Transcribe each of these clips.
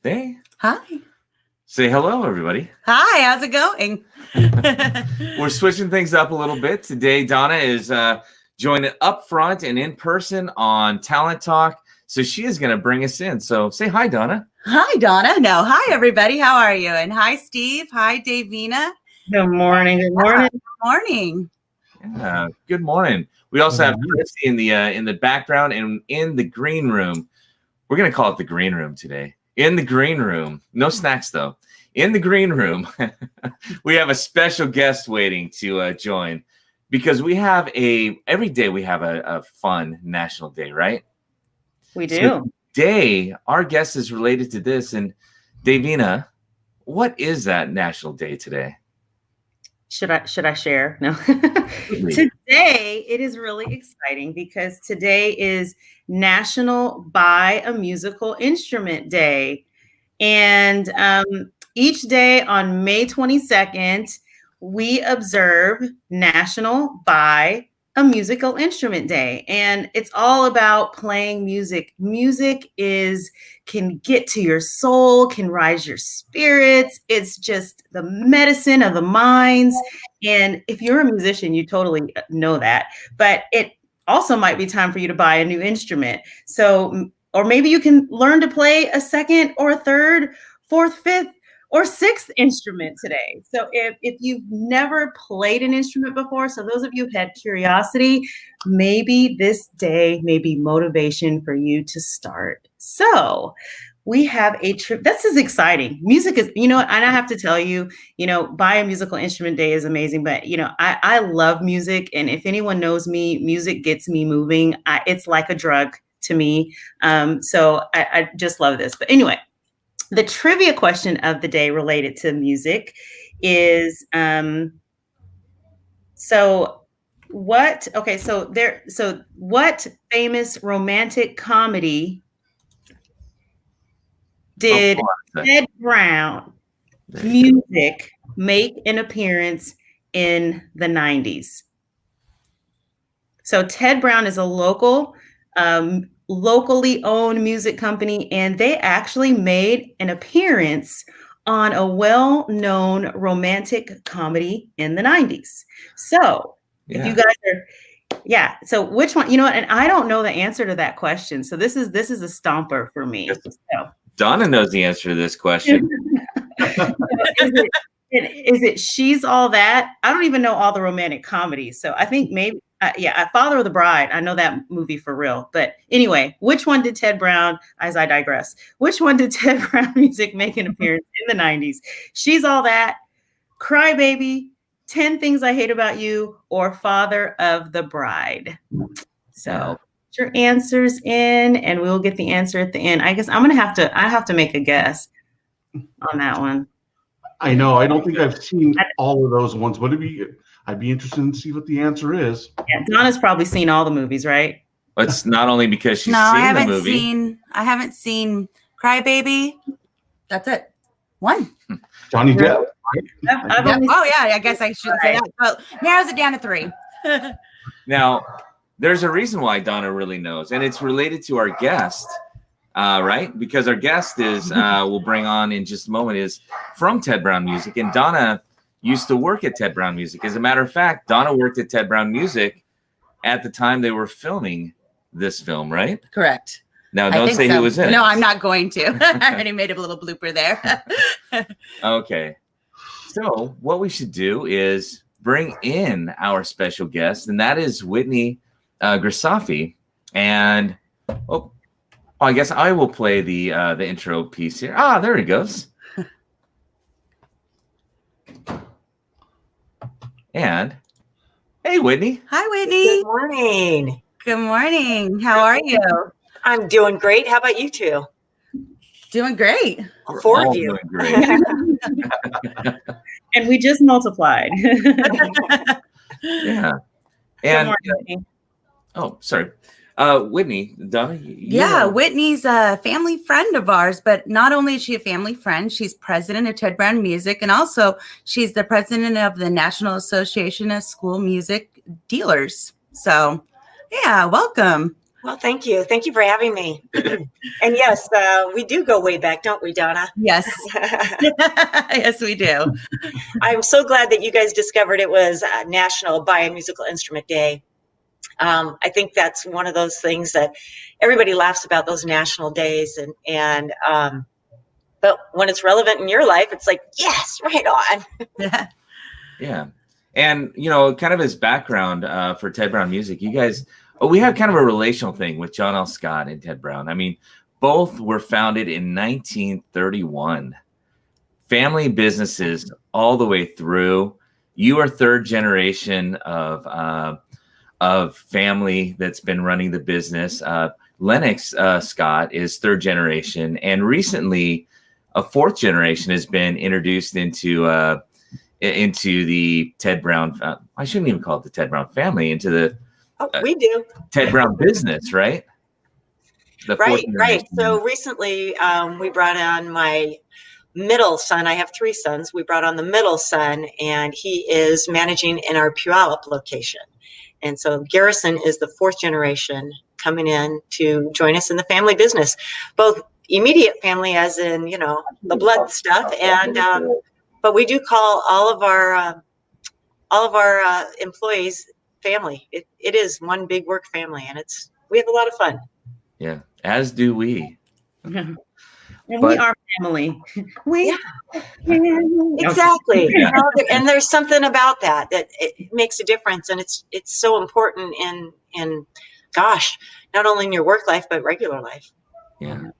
Hey, Hi. say hello, everybody. Hi, how's it going? We're switching things up a little bit. Today, Donna is joining up front and in person on Talent Talk. So she is going to bring us in. So say hi, Donna. Hi, Donna. No, hi, everybody. How are you? And hi, Steve. Hi, Davina. Good morning. Good morning. Good morning. Yeah, good morning. We also have Christy in the background and in the green room. We're going to call it the green room today. In the green room. No snacks, though. In the green room, we have a special guest waiting to join because we have every day we have a fun national day, right? We do. So today, our guest is related to this. And Davina, what is that national day today? Should I share? No. Today, it is really exciting because today is National Buy a Musical Instrument Day. And each day on May 22nd, we observe National Buy a Musical Instrument Day. And it's all about playing music. Music can get to your soul, can rise your spirits. It's just the medicine of the minds. And if you're a musician, you totally know that. But it also might be time for you to buy a new instrument. So, or maybe you can learn to play a second or a third, fourth, fifth, or sixth instrument today. So if you've never played an instrument before, so those of you who had curiosity, maybe this day may be motivation for you to start. So we have a trip. This is exciting. Music is, and I have to tell you, Buy a Musical Instrument Day is amazing, but, I love music. And if anyone knows me, music gets me moving. It's like a drug to me. So I just love this. But anyway, the trivia question of the day related to music is, what famous romantic comedy did Ted Brown music make an appearance in the 90s? So Ted Brown is a locally owned music company, and they actually made an appearance on a well-known romantic comedy in the 90s. So if you guys are, so which one, and I don't know the answer to that question. So this is a stomper for me. So. Donna knows the answer to this question. Is it She's All That? I don't even know all the romantic comedies. So I think maybe, Father of the Bride. I know that movie for real. But anyway, which one did Ted Brown, as I digress, which one did Ted Brown music make an appearance in the 90s? She's All That, Cry Baby, 10 Things I Hate About You, or Father of the Bride? So put your answers in and we'll get the answer at the end. I guess I have to make a guess on that one. I know. I don't think I've seen all of those ones, but I'd be interested to see what the answer is. Yeah, Donna's probably seen all the movies, right? It's not only because she's seen the movie. I haven't seen Cry Baby. That's it. One. Johnny Depp. I guess I should say that. Well, narrows it down to 3. Now, there's a reason why Donna really knows, and it's related to our guest. Right? Because our guest we'll bring on in just a moment, is from Ted Brown Music. And Donna used to work at Ted Brown Music. As a matter of fact, Donna worked at Ted Brown Music at the time they were filming this film, right? Correct. Now, don't say who was in it. No, I'm not going to. I already made a little blooper there. Okay. So what we should do is bring in our special guest, and that is Whitney Grisaffi. And, I guess I will play the intro piece here. There he goes. And hey, Whitney. Hi, Whitney. Good morning. Good morning. How are you? I'm doing great. How about you two? Doing great. All four of you. Doing great. And we just multiplied. Yeah. And sorry. Whitney, Donna. Whitney's a family friend of ours, but not only is she a family friend, she's president of Ted Brown Music, and also she's the president of the National Association of School Music Dealers. So, welcome. Well, thank you. Thank you for having me. And yes, we do go way back, don't we, Donna? Yes. Yes, we do. I'm so glad that you guys discovered it was National Buy a Musical Instrument Day. I think that's one of those things that everybody laughs about, those national days, but when it's relevant in your life, it's like, yes, right on. Yeah. And, kind of his background for Ted Brown Music, you guys, we have kind of a relational thing with John L. Scott and Ted Brown. I mean, both were founded in 1931. Family businesses all the way through. You are third generation of family that's been running the business. Lennox Scott is third generation, and recently a fourth generation has been introduced into the Ted Brown. I shouldn't even call it the Ted Brown family. Into the we do Ted Brown business, right? Right. So recently, we brought on my middle son. I have 3 sons. We brought on the middle son, and he is managing in our Puyallup location. And so Garrison is the 4th generation coming in to join us in the family business, both immediate family, as in the blood stuff, and but we do call all of our employees family. It is one big work family, and we have a lot of fun. Yeah, as do we. And we are family. Yeah. Exactly. Yeah. And there's something about that it makes a difference, and it's so important in gosh, not only in your work life but regular life. Yeah,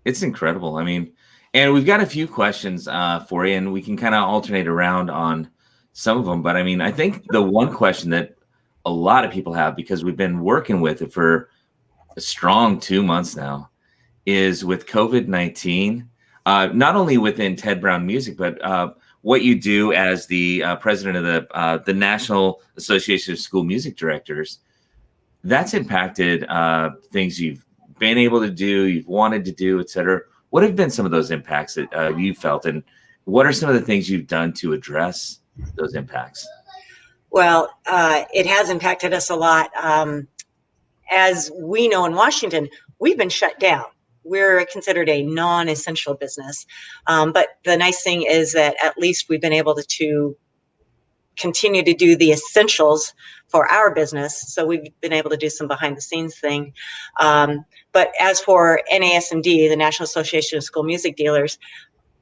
it's incredible. I mean, and we've got a few questions for you, and we can kind of alternate around on some of them. But I mean, I think the one question that a lot of people have, because we've been working with it for a strong 2 months now, is with COVID-19, not only within Ted Brown Music, but what you do as the president of the National Association of School Music Directors. That's impacted things you've been able to do, you've wanted to do, et cetera. What have been some of those impacts that you felt, and what are some of the things you've done to address those impacts? Well, it has impacted us a lot. As we know, in Washington, we've been shut down. We're considered a non-essential business. But the nice thing is that at least we've been able to continue to do the essentials for our business. So we've been able to do some behind the scenes thing. But as for NASMD, the National Association of School Music Dealers,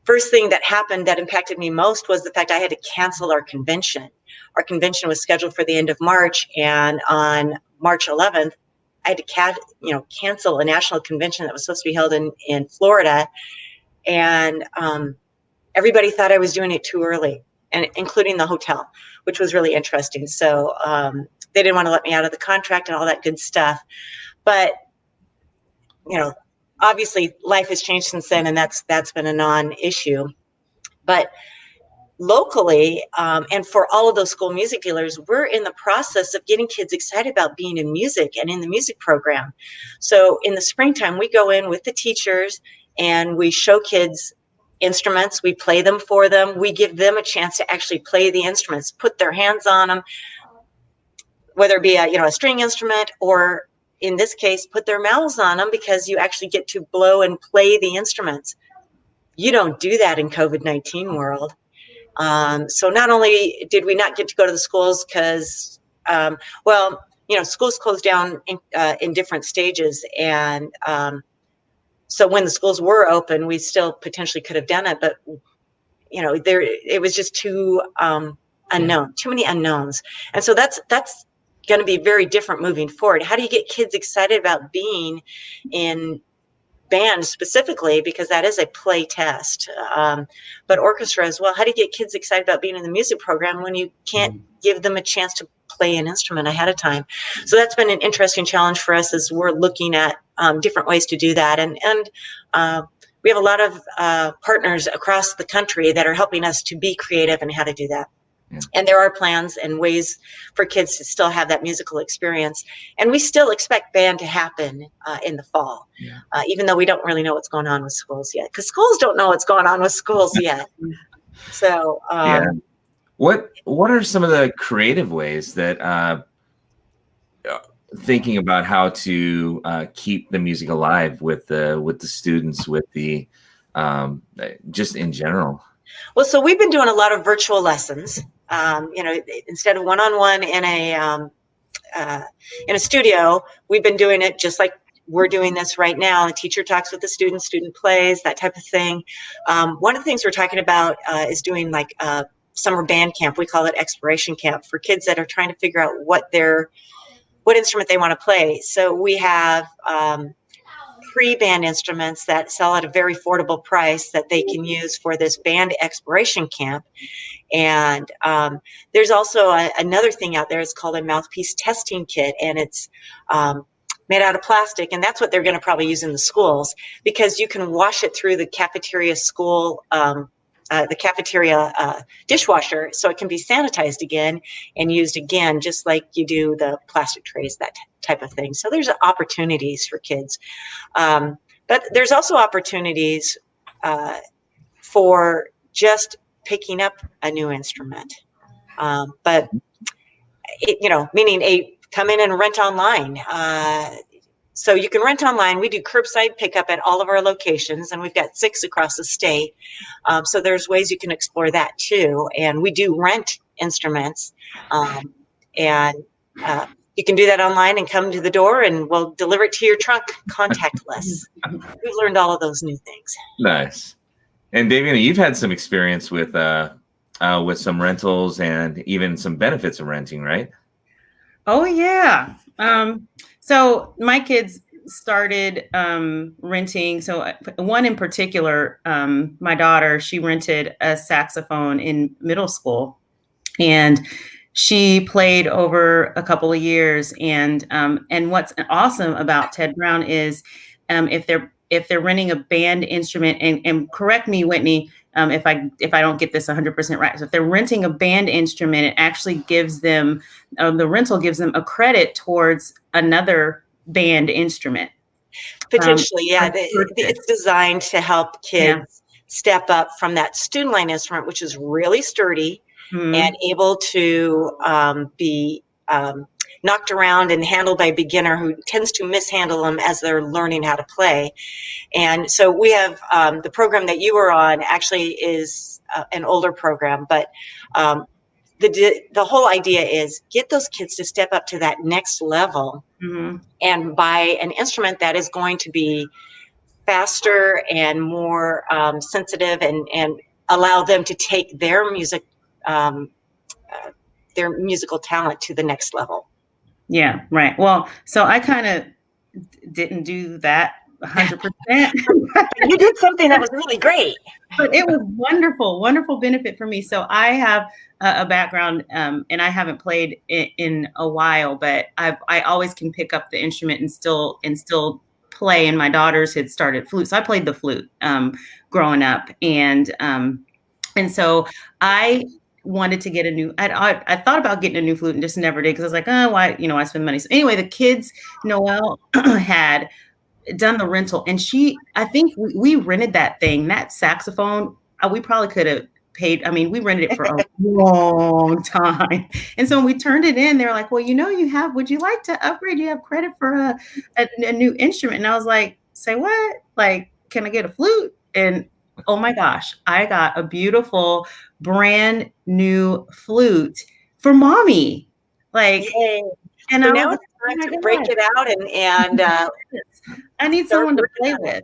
first thing that happened that impacted me most was the fact I had to cancel our convention. Our convention was scheduled for the end of March, and on March 11th, I had to cancel a national convention that was supposed to be held in Florida, and everybody thought I was doing it too early, and including the hotel, which was really interesting. So they didn't want to let me out of the contract and all that good stuff. But obviously life has changed since then, and that's been a non-issue. But locally, and for all of those school music dealers, we're in the process of getting kids excited about being in music and in the music program. So in the springtime, we go in with the teachers and we show kids instruments. We play them for them. We give them a chance to actually play the instruments, put their hands on them, whether it be a string instrument, or in this case, put their mouths on them, because you actually get to blow and play the instruments. You don't do that in COVID-19 world. So not only did we not get to go to the schools because, schools closed down in different stages. And so when the schools were open, we still potentially could have done it. But, it was just too unknown, too many unknowns. And so that's going to be very different moving forward. How do you get kids excited about being in band specifically, because that is a play test, but orchestra as well? How do you get kids excited about being in the music program when you can't give them a chance to play an instrument ahead of time? So that's been an interesting challenge for us as we're looking at different ways to do that. And we have a lot of partners across the country that are helping us to be creative in how to do that. Yeah. And there are plans and ways for kids to still have that musical experience. And we still expect band to happen in the fall, even though we don't really know what's going on with schools yet, because schools don't know what's going on with schools yet. So what are some of the creative ways that thinking about how to keep the music alive with the students, with the just in general? Well, so we've been doing a lot of virtual lessons. Instead of one-on-one in a studio, we've been doing it just like we're doing this right now. The teacher talks with the student plays, that type of thing. One of the things we're talking about is doing like summer band camp. We call it exploration camp for kids that are trying to figure out what instrument they want to play. So we have pre-band instruments that sell at a very affordable price that they can use for this band exploration camp. And there's also another thing out there. It's called a mouthpiece testing kit, and it's made out of plastic, and that's what they're going to probably use in the schools, because you can wash it through the cafeteria dishwasher, so it can be sanitized again and used again, just like you do the plastic trays, that type of thing. So there's opportunities for kids, but there's also opportunities for just picking up a new instrument, but meaning come in and rent online. So you can rent online. We do curbside pickup at all of our locations, and we've got 6 across the state. So there's ways you can explore that too. And we do rent instruments, and you can do that online and come to the door, and we'll deliver it to your trunk contactless. We've learned all of those new things. Nice. And Daviana, you've had some experience with some rentals and even some benefits of renting, right? Oh yeah. So my kids started renting. So one in particular, my daughter, she rented a saxophone in middle school, and she played over a couple of years. And what's awesome about Ted Brown is if they're renting a band instrument, and correct me, Whitney, if I don't get this 100% right. So if they're renting a band instrument, it actually gives them, the rental gives them a credit towards another band instrument. Potentially, yeah. It's designed to help kids step up from that student line instrument, which is really sturdy and able to be knocked around and handled by a beginner who tends to mishandle them as they're learning how to play. And so we have the program that you were on actually is an older program, but the whole idea is get those kids to step up to that next level and buy an instrument that is going to be faster and more sensitive, and allow them to take their musical talent to the next level. Yeah, right. Well, so I kind of didn't do that 100%. You did something that was really great. But it was wonderful benefit for me. So I have a background, and I haven't played in a while, but I always can pick up the instrument and still play. And my daughters had started flute, so I played the flute growing up, and so I wanted to get a new. I thought about getting a new flute and just never did, because I was like, oh, why? I spend money. So anyway, the kids, Noelle had done the rental, and I think we rented that saxophone. We probably could have paid. I mean, we rented it for a long time. And so when we turned it in, they were like, well, would you like to upgrade? You have credit for a new instrument. And I was like, say what? Like, can I get a flute? And oh my gosh, I got a beautiful brand new flute for mommy. Like, yay. And so now it's time to break it out and I need someone to play with.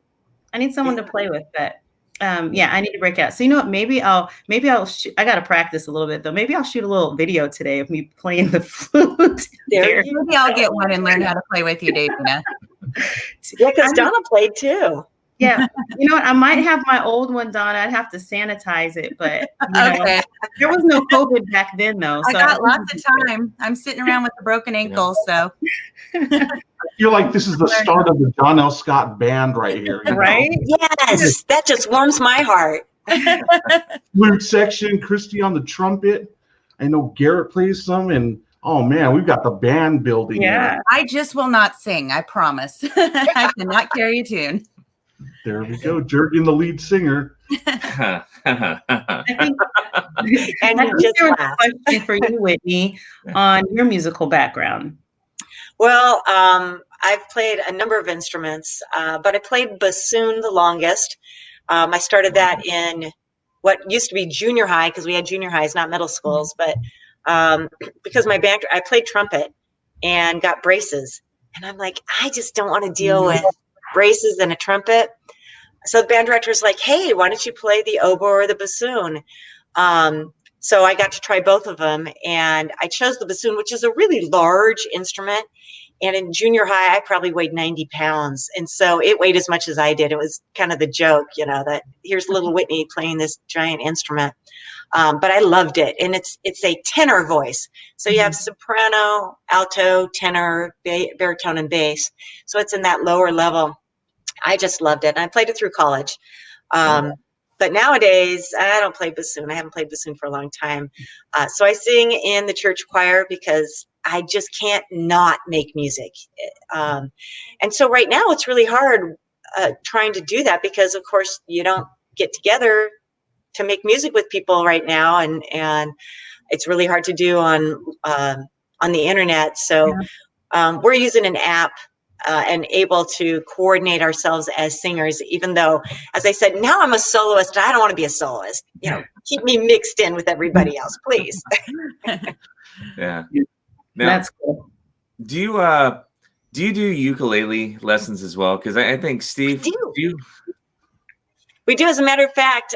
But I need to break out. So you know what? Maybe I'll shoot. I got to practice a little bit though. Maybe I'll shoot a little video today of me playing the flute. Maybe I'll get one and learn how to play with you, Davina. Yeah, because Donna played too. Yeah, you know what? I might have my old one, Donna. I'd have to sanitize it, but okay. There was no COVID back then, though. So I got lots of time. I'm sitting around with a broken ankle, so. I feel like this is the start of the John L. Scott band right here. Right? Yes, that just warms my heart. Flute section, Christy on the trumpet. I know Garrett plays some, and oh man, we've got the band building. Yeah, I just will not sing. I promise. I cannot carry a tune. There we go, Jurgen, the lead singer. I think there was a question for you, Whitney, on your musical background. Well, I've played a number of instruments, but I played bassoon the longest. I started that in what used to be junior high, because we had junior highs, not middle schools. But because my band, I played trumpet and got braces. And I'm like, I just don't want to deal with braces and a trumpet. So the band director's like, hey, why don't you play the oboe or the bassoon? So I got to try both of them, and I chose the bassoon, which is a really large instrument. And in junior high, I probably weighed 90 pounds. And so it weighed as much as I did. It was kind of the joke, that here's little Whitney playing this giant instrument. But I loved it. And it's a tenor voice. So you have soprano, alto, tenor, baritone, and bass. So it's in that lower level. I just loved it. And I played it through college. But nowadays, I don't play bassoon. I haven't played bassoon for a long time. So I sing in the church choir because I just can't not make music. And so right now it's really hard trying to do that because, of course, you don't get together to make music with people right now. And it's really hard to do on the internet. So we're using an app and able to coordinate ourselves as singers, even though, as I said, now I'm a soloist. I don't want to be a soloist. Keep me mixed in with everybody else, please. Yeah. Now, That's cool. do you do ukulele lessons as well? Because I think Steve, We do. As a matter of fact,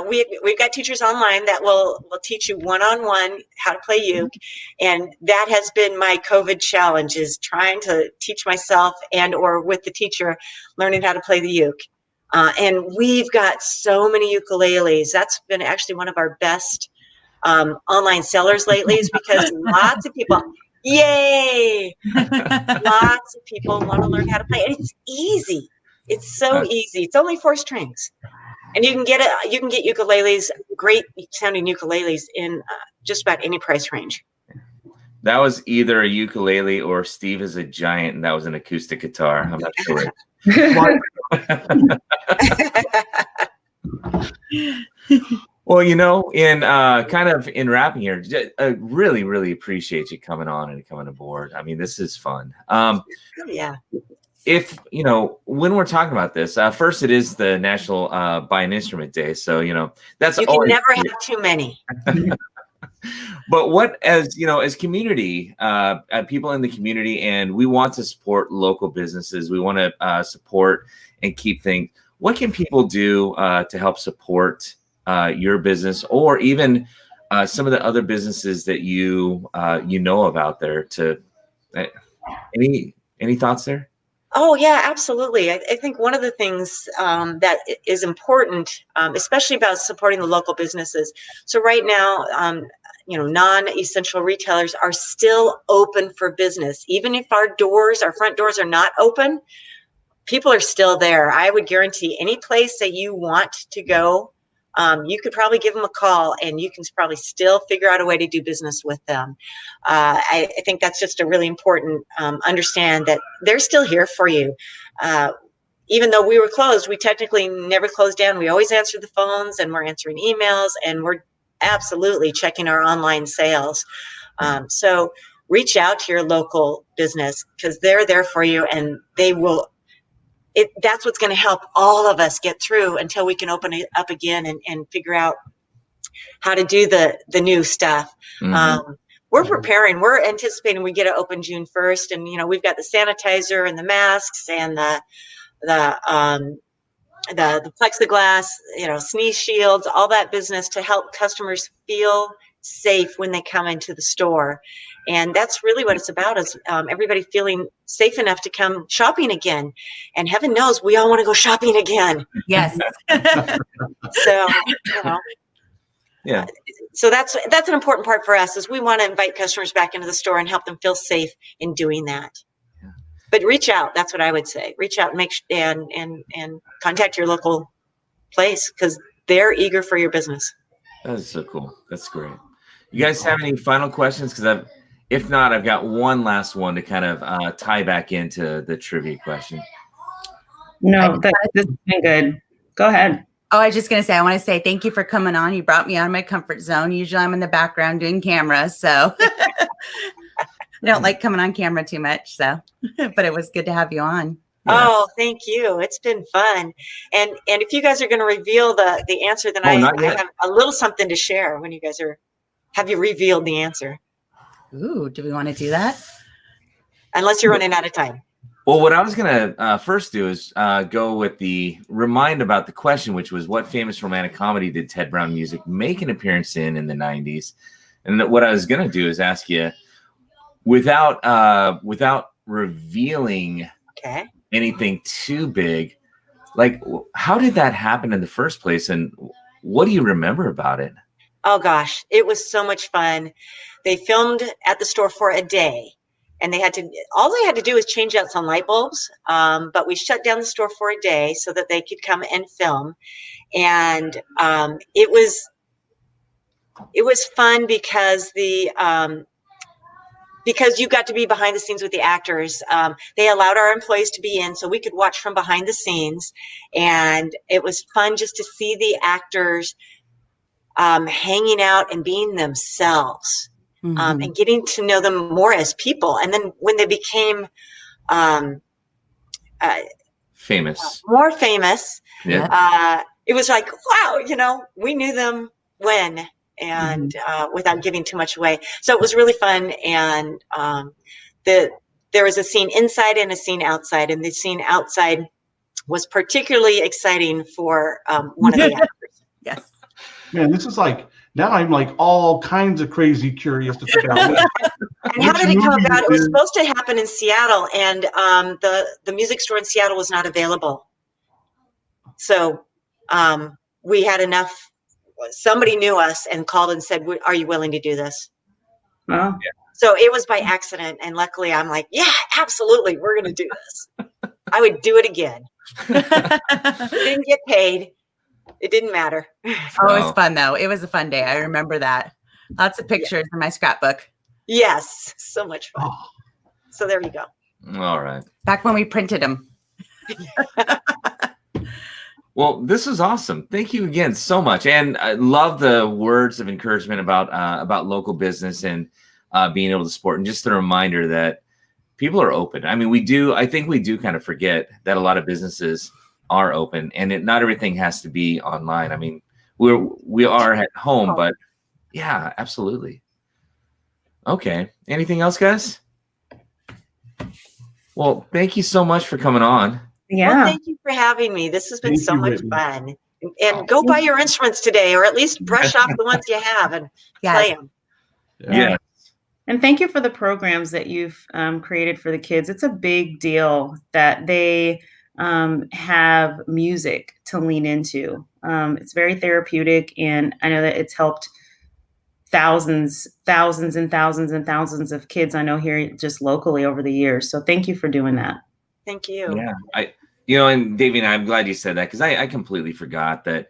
we've got teachers online that will teach you one-on-one how to play uke, and that has been my COVID challenge, is trying to teach myself and or with the teacher learning how to play the uke. And we've got so many ukuleles. That's been actually one of our best online sellers lately, is because lots of people, yay, lots of people want to learn how to play, and it's easy. It's so easy. It's only 4 strings, and you can get ukuleles, great sounding ukuleles, in just about any price range. That was either a ukulele or Steve is a giant, and that was an acoustic guitar. I'm not sure. Well, in kind of in wrapping here, I really, really appreciate you coming on and coming aboard. I mean, this is fun. Yeah. If when we're talking about this, first it is the National Buy an Instrument Day, so that's you can never have too many. But what, as community, people in the community, and we want to support local businesses, we want to support and keep things. What can people do to help support your business, or even some of the other businesses that you know of out there? Any thoughts there? Oh, yeah, absolutely. I think one of the things that is important, especially about supporting the local businesses. So right now, non-essential retailers are still open for business. Even if our front doors are not open, people are still there. I would guarantee any place that you want to go, you could probably give them a call, and you can probably still figure out a way to do business with them. I think that's just a really important understand that they're still here for you. Even though we were closed, we technically never closed down. We always answer the phones, and we're answering emails, and we're absolutely checking our online sales. So reach out to your local business, because they're there for you, and they will. That's what's going to help all of us get through until we can open it up again and figure out how to do the new stuff. Mm-hmm. We're preparing. We're anticipating we get to open June 1st, and we've got the sanitizer and the masks and the plexiglass, sneeze shields, all that business to help customers feel safe when they come into the store. And that's really what it's about, is everybody feeling safe enough to come shopping again. And heaven knows we all want to go shopping again. Yes. So, yeah. So that's an important part for us, is we want to invite customers back into the store and help them feel safe in doing that. Yeah. But reach out. That's what I would say. Reach out and and contact your local place, because they're eager for your business. That is so cool. That's great. You guys have any final questions? Because if not, I've got one last one to kind of tie back into the trivia question. No, this has been good. Go ahead. Oh, I was just going to say, I want to say thank you for coming on. You brought me out of my comfort zone. Usually I'm in the background doing cameras. So I don't like coming on camera too much, so but it was good to have you on. Yeah. Oh, thank you. It's been fun. And if you guys are going to reveal the answer, then Oh, not I yet. have a little something to share when you guys have you revealed the answer? Ooh, do we want to do that? Unless you're running out of time. Well, what I was going to first do is go with the remind about the question, which was what famous romantic comedy did Ted Brown Music make an appearance in the 90s? And what I was going to do is ask you, without revealing Okay. anything too big, like how did that happen in the first place? And what do you remember about it? Oh, gosh. It was so much fun. They filmed at the store for a day. And all they had to do was change out some light bulbs. But we shut down the store for a day so that they could come and film. And it was fun because because you got to be behind the scenes with the actors. They allowed our employees to be in so we could watch from behind the scenes. And it was fun just to see the actors hanging out and being themselves. And getting to know them more as people. And then when they became Famous. more famous, Yeah. it was like, wow, we knew them when, and without giving too much away. So it was really fun. And there was a scene inside and a scene outside. And the scene outside was particularly exciting for one of the actors. Yes. Man, this is like, now I'm like all kinds of crazy curious to figure out. And how did it come about? It was supposed to happen in Seattle, and the music store in Seattle was not available. So we had enough. Somebody knew us and called and said, "Are you willing to do this?" Well, So it was by accident, and luckily, I'm like, "Yeah, absolutely, we're going to do this." I would do it again. Didn't get paid. It didn't matter. Oh, it was fun though. It was a fun day. I remember that. Lots of pictures in my scrapbook. Yes, so much fun. Oh, So there you go. All right. Back when we printed them. Well, this is awesome. Thank you again so much, and I love the words of encouragement about local business and being able to support, and just the reminder that people are open. I mean, I think we do kind of forget that a lot of businesses are open, and not everything has to be online. I mean, we are at home, but yeah, absolutely. Okay. Anything else, guys? Well, thank you so much for coming on. yeah. Well, thank you for having me. This has been Thank so you, much Whitney. fun. And go buy your instruments today, or at least brush off the ones you have and play them. Yeah. And thank you for the programs that you've created for the kids. It's a big deal that they have music to lean into. It's very therapeutic, and I know that it's helped thousands and thousands of kids I know here just locally over the years. So thank you for doing that. Thank you. Yeah. And Davey and I'm glad you said that, because I completely forgot that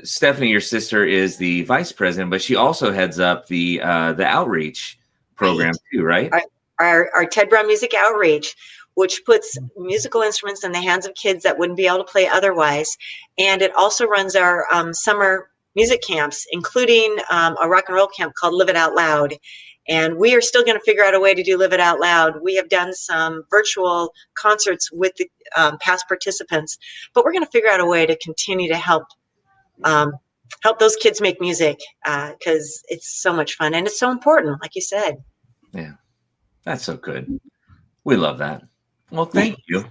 Stephanie, your sister, is the vice president, but she also heads up the outreach program too, right? Our Ted Brown Music Outreach, which puts musical instruments in the hands of kids that wouldn't be able to play otherwise. And it also runs our summer music camps, including a rock and roll camp called Live It Out Loud. And we are still going to figure out a way to do Live It Out Loud. We have done some virtual concerts with the past participants, but we're going to figure out a way to continue to help those kids make music, because it's so much fun and it's so important, like you said. Yeah, that's so good. We love that. Well, thank you.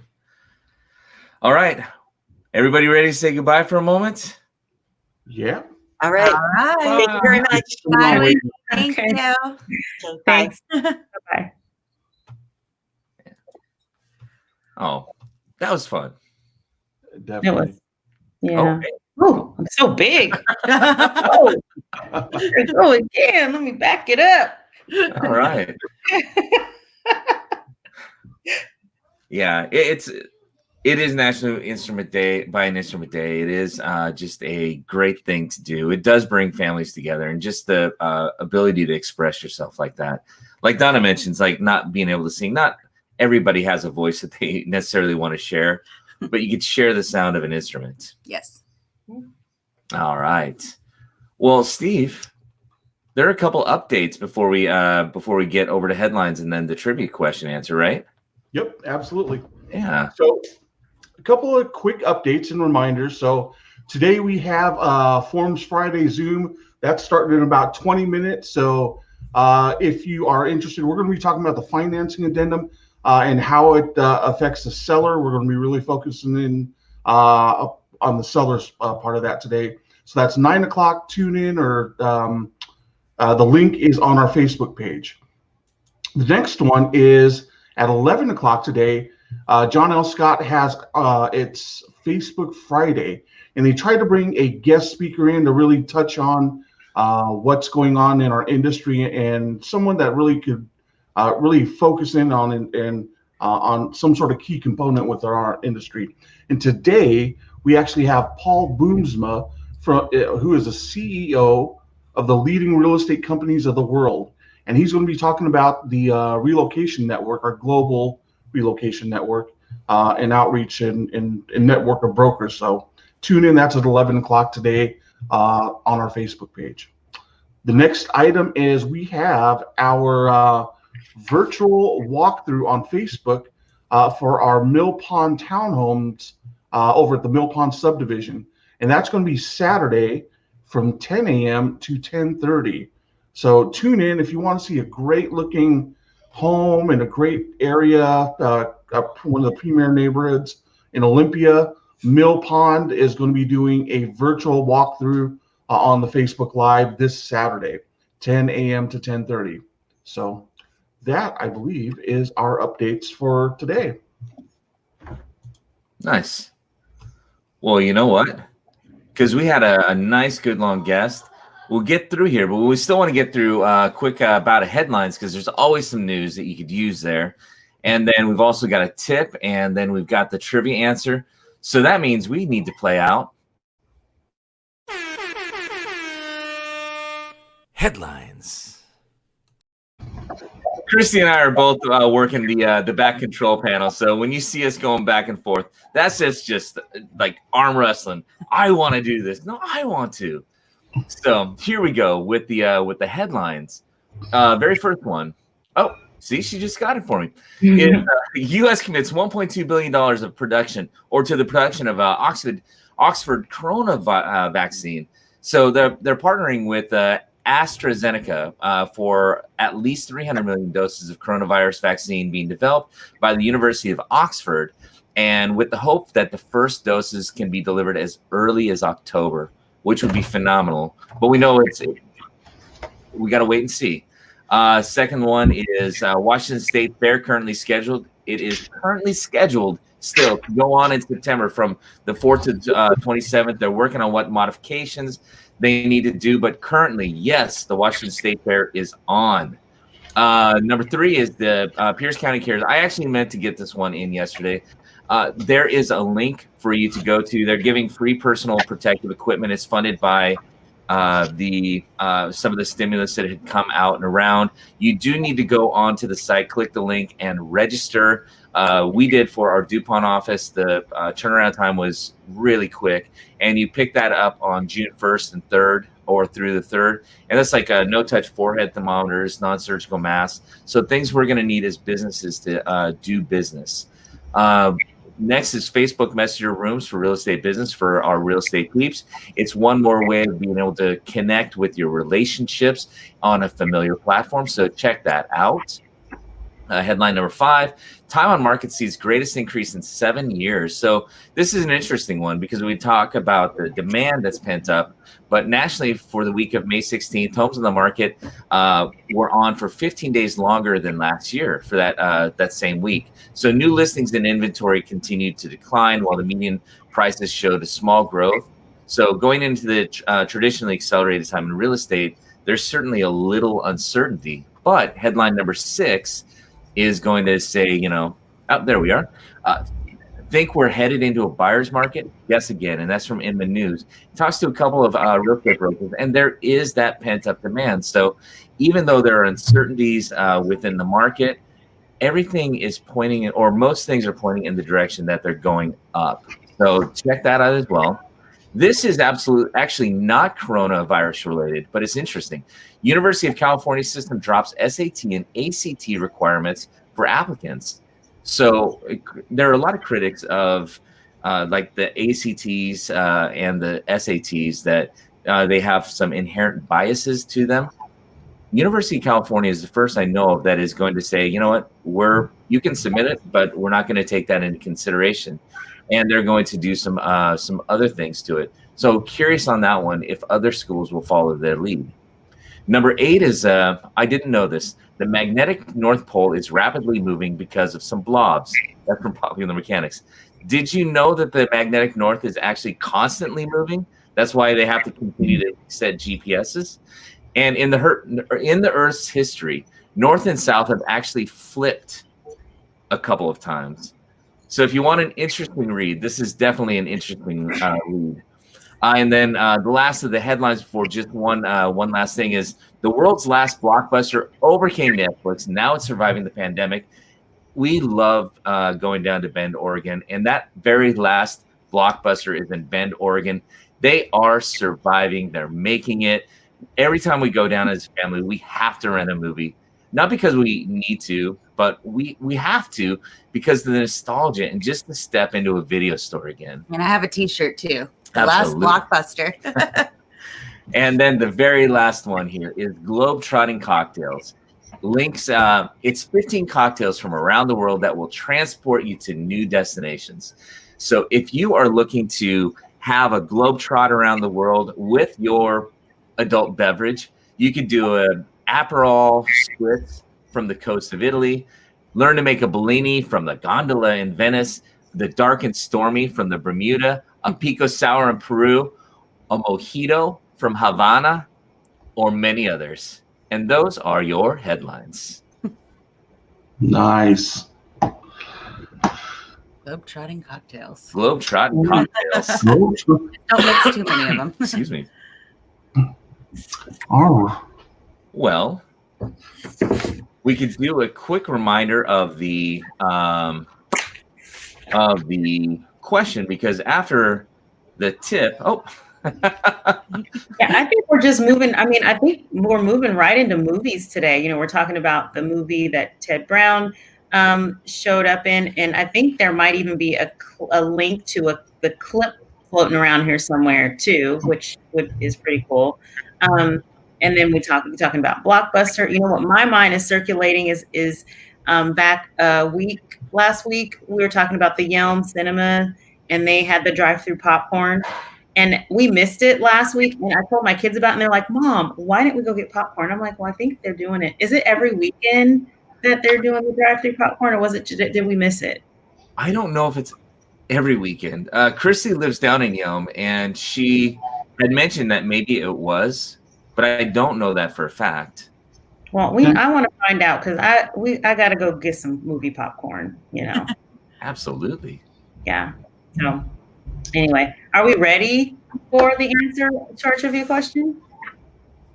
All right. Everybody ready to say goodbye for a moment? Yeah. All right. All right. Thank you very much. Bye. Thank Okay. you. Okay, bye. Thanks. Bye-bye. Oh, that was fun. Definitely. Yeah. Okay. Oh, I'm so big. Oh, go again. Let me back it up. All right. Yeah, it is National Instrument Day by an Instrument Day. It is just a great thing to do. It does bring families together, and just the ability to express yourself like that. Like Donna mentions, like not being able to sing. Not everybody has a voice that they necessarily want to share, but you could share the sound of an instrument. Yes. All right. Well, Steve, There are a couple updates before we get over to headlines and then the trivia question answer, right? Yep, absolutely. Yeah. So a couple of quick updates and reminders. So today we have Forums Friday Zoom. That's starting in about 20 minutes. So if you are interested, we're going to be talking about the financing addendum and how it affects the seller. We're going to be really focusing in on the seller's part of that today. So that's 9 o'clock. Tune in, or the link is on our Facebook page. The next one is at 11 o'clock today. John L. Scott has it's Facebook Friday, and they try to bring a guest speaker in to really touch on what's going on in our industry, and someone that really could really focus in on and on some sort of key component with our industry. And today we actually have Paul Boomsma, who is the CEO of the leading real estate companies of the world, and he's going to be talking about the relocation network, our global relocation network, and outreach and network of brokers. So tune in. That's at 11 o'clock today on our Facebook page. The next item is we have our virtual walkthrough on Facebook for our Mill Pond townhomes over at the Mill Pond subdivision. And that's going to be Saturday from 10 a.m. to 10:30. So tune in if you want to see a great looking home in a great area, one of the premier neighborhoods in Olympia. Mill Pond is going to be doing a virtual walkthrough on the Facebook Live this Saturday, 10 a.m. to 10:30. So that, I believe, is our updates for today. Nice. Well, you know what? Because we had a nice, good, long guest. We'll get through here, but we still want to get through quick bout of headlines, because there's always some news that you could use there. And then we've also got a tip, and then we've got the trivia answer. So that means we need to play out headlines. Christy and I are both working the back control panel. So when you see us going back and forth, that's just like arm wrestling. I want to do this. No, I want to. So here we go with the headlines. Very first one. Oh, see, she just got it for me. The U.S. commits $1.2 billion of production, or to the production of Oxford Corona vaccine. So they're partnering with AstraZeneca for at least 300 million doses of coronavirus vaccine being developed by the University of Oxford, and with the hope that the first doses can be delivered as early as October, which would be phenomenal. But we know we got to wait and see. Second one is Washington State Fair currently scheduled. It is currently scheduled still to go on in September from the 4th to 27th. They're working on what modifications they need to do, but currently, yes, the Washington State Fair is on. Number 3 is the Pierce County Cares. I actually meant to get this one in yesterday. There is a link for you to go to. They're giving free personal protective equipment. It's funded by some of the stimulus that had come out and around. You do need to go onto the site, click the link, and register. We did for our DuPont office. The turnaround time was really quick, and you pick that up on June 1st and 3rd, or through the 3rd. And that's like no-touch forehead thermometers, non-surgical masks. So things we're going to need as businesses to do business. Next is Facebook Messenger Rooms for real estate business for our real estate peeps. It's one more way of being able to connect with your relationships on a familiar platform. So check that out. Headline number 5, time on market sees greatest increase in 7 years. So this is an interesting one because we talk about the demand that's pent up, but nationally for the week of May 16th, homes on the market were on for 15 days longer than last year for that same week. So new listings and inventory continued to decline while the median prices showed a small growth. So going into the traditionally accelerated time in real estate, there's certainly a little uncertainty. But headline number 6 is going to say, there we are. Think we're headed into a buyer's market? Yes, again, and that's from In the News. It talks to a couple of real estate brokers, and there is that pent-up demand. So even though there are uncertainties within the market, everything is pointing, or most things are pointing in the direction that they're going up. So check that out as well. This is actually not coronavirus related, but it's interesting. University of California system drops SAT and ACT requirements for applicants. So there are a lot of critics of like the ACTs and the SATs that they have some inherent biases to them. University of California is the first I know of that is going to say, you know what, you can submit it, but we're not going to take that into consideration. And they're going to do some other things to it. So curious on that one, if other schools will follow their lead. Number 8 is, I didn't know this, the magnetic North Pole is rapidly moving because of some blobs. That's from Popular Mechanics. Did you know that the magnetic north is actually constantly moving? That's why they have to continue to set GPSs. And in the Earth's history, north and south have actually flipped a couple of times. So if you want an interesting read, this is definitely an interesting read. And then the last of the headlines before just one last thing is the world's last blockbuster overcame Netflix. Now it's surviving the pandemic. We love going down to Bend, Oregon. And that very last blockbuster is in Bend, Oregon. They are surviving. They're making it. Every time we go down as a family, we have to rent a movie. Not because we need to, but we have to because of the nostalgia and just to step into a video store again. And I have a T-shirt too. The Absolutely. last blockbuster. And then the very last one here is Globetrotting Cocktails. Links, it's 15 cocktails from around the world that will transport you to new destinations. So if you are looking to have a globetrot around the world with your adult beverage, you could do an Aperol Spritz from the coast of Italy, learn to make a Bellini from the gondola in Venice, the Dark and Stormy from the Bermuda, a Pico Sour in Peru, a Mojito from Havana, or many others. And those are your headlines. Nice. Globetrotting cocktails. Globetrotting cocktails. Don't mix too many of them. Excuse me. Oh. Well, we could do a quick reminder of the question, because after the tip, Yeah, I think we're just moving. I mean, I think we're moving right into movies today. You know, we're talking about the movie that Ted Brown showed up in, and I think there might even be a link to the clip floating around here somewhere too, which is pretty cool. And then we're talking about Blockbuster. You know what my mind is circulating is back last week we were talking about the Yelm Cinema, and they had the drive-through popcorn. And we missed it last week, and I told my kids about it, and they're like, "Mom, why didn't we go get popcorn?" I'm like, "Well, I think they're doing it. Is it every weekend that they're doing the drive-through popcorn, or was it? Did we miss it?" I don't know if it's every weekend. Chrissy lives down in Yelm, and she had mentioned that maybe it was, but I don't know that for a fact. Well, I want to find out, because I got to go get some movie popcorn. You know. Absolutely. Yeah. So. Anyway, are we ready for the answer to our trivia question?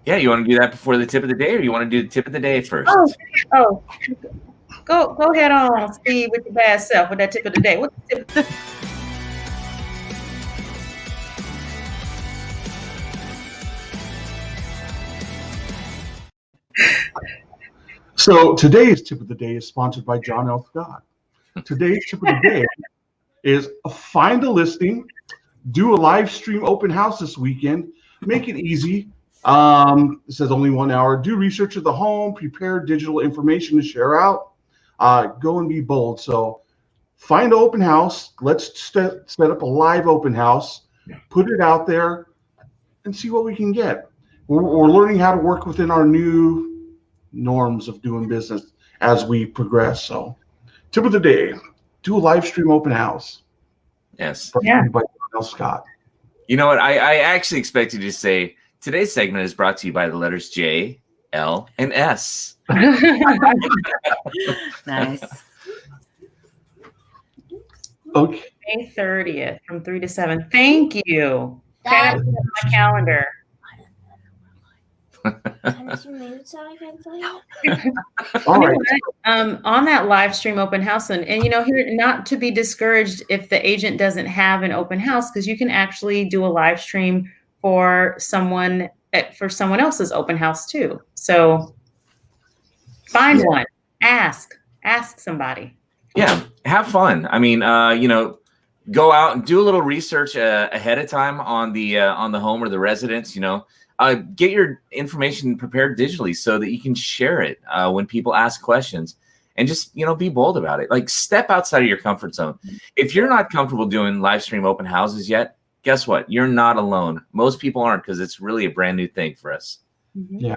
Yeah, you want to do that before the tip of the day, or you want to do the tip of the day first? Oh, go ahead on, Steve, with your bad self with that tip of the day. What's the tip? So today's tip of the day is sponsored by John L. Scott. Today's tip of the day is find a listing, do a live stream open house this weekend, make it easy. It says only 1 hour. Do research of the home, prepare digital information to share out. Go and be bold. So find an open house. Let's set up a live open house, put it out there, and see what we can get. We're learning how to work within our new norms of doing business as we progress. So tip of the day, do a live stream open house. Yes. Yeah. By John L. Scott. You know what? I actually expected you to say today's segment is brought to you by the letters J, L, and S. Nice. Okay. May 30th from 3 to 7. Thank you. Okay, that's my calendar. All right. On that live stream open house, and here, not to be discouraged if the agent doesn't have an open house, because you can actually do a live stream for someone else's open house too. So find one, ask somebody. Yeah, have fun. I mean, go out and do a little research ahead of time on the home or the residence. Get your information prepared digitally so that you can share it when people ask questions, and just be bold about it. Like, step outside of your comfort zone. If you're not comfortable doing live stream open houses yet, guess what? You're not alone. Most people aren't, because it's really a brand new thing for us. Yeah.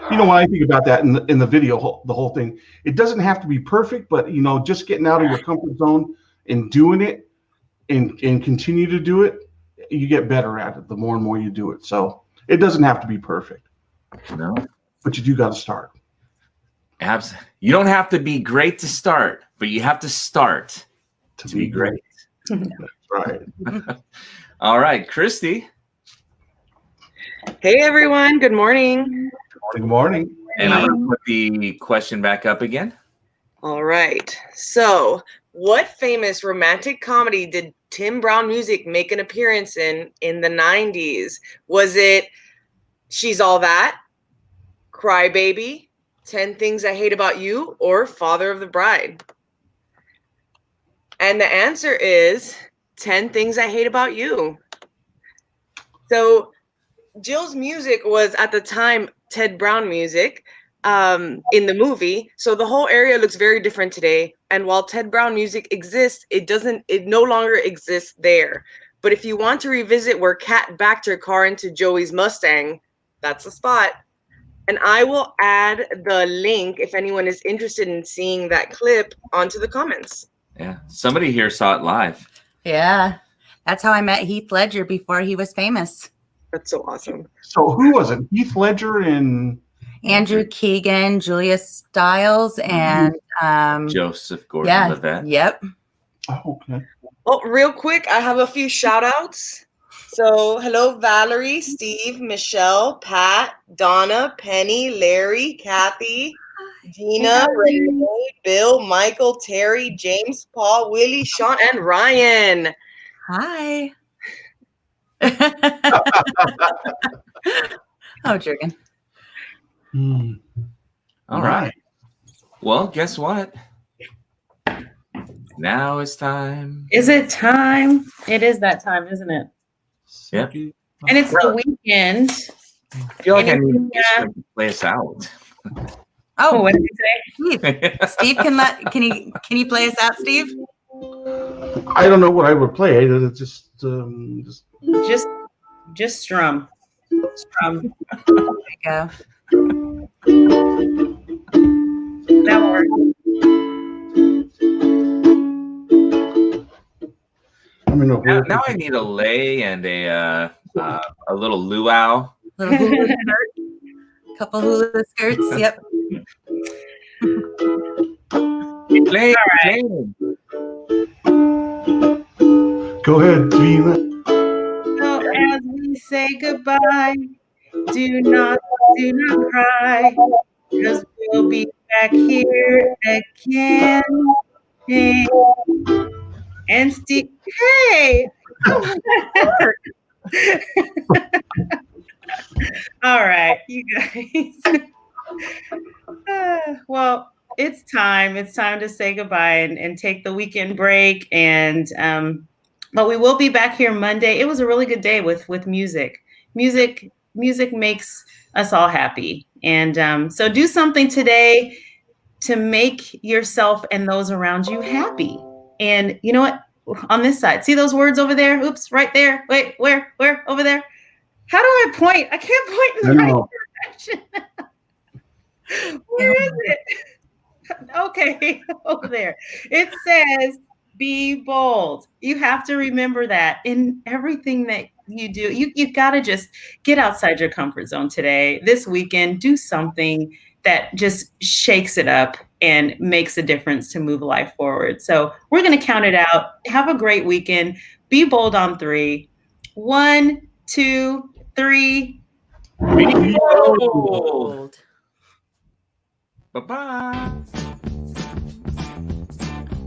When I think about that in the video, the whole thing, it doesn't have to be perfect, but just getting out of your comfort zone and doing it and continue to do it, you get better at it the more and more you do it. So it doesn't have to be perfect. No. But you do got to start. Absolutely. You don't have to be great to start, but you have to start to be great. That's right. All right, Christy. Hey, everyone. Good morning. Good morning. And I'm going to put the question back up again. All right. So, what famous romantic comedy did Tim Brown Music make an appearance in the 90s? Was it She's All That, Cry Baby, 10 Things I Hate About You, or Father of the Bride? And the answer is 10 Things I Hate About You. So Jill's music was at the time Ted Brown music in the movie. So the whole area looks very different today. And while Ted Brown music exists, it no longer exists there. But if you want to revisit where Kat backed her car into Joey's Mustang, that's the spot. And I will add the link if anyone is interested in seeing that clip onto the comments. Yeah. Somebody here saw it live. Yeah. That's how I met Heath Ledger before he was famous. That's so awesome. So who was it? Heath Ledger and Andrew Keegan, Julia Stiles, and Joseph Gordon-Levitt. Yep. Oh, okay. Oh, real quick, I have a few shout outs. So hello, Valerie, Steve, Michelle, Pat, Donna, Penny, Larry, Kathy, Gina, Renee, Bill, Michael, Terry, James, Paul, Willie, Sean, and Ryan. Hi. Oh, jerkin. All right. Well, guess what? Now it's time. Is it time? It is that time, isn't it? Yeah. And it's the weekend. I feel like I need to play us out. Oh, what did you say? Steve, can you play us out, Steve? I don't know what I would play. Just strum. Strum. There you go. That works. Now I need a lei and a little luau. Little hula skirt. Couple hula skirts. Yep. Lei. Right. Go ahead, Gina. So as we say goodbye, do not cry, because we'll be back here again. Hey. And Steve, hey! All right, you guys. Well, it's time. It's time to say goodbye and take the weekend break. And but we will be back here Monday. It was a really good day with music. Music makes us all happy. And so do something today to make yourself and those around you happy. And you know what? On this side, see those words over there? Oops, right there. Wait, where? Over there? How do I point? I can't point in the right direction. Where is it? Okay, over there. It says, be bold. You have to remember that in everything that you do. You got to just get outside your comfort zone today. This weekend, do something that just shakes it up and makes a difference to move life forward. So we're going to count it out. Have a great weekend. Be bold on 3. 1, 2, 3. Be bold. Bold. Bye-bye.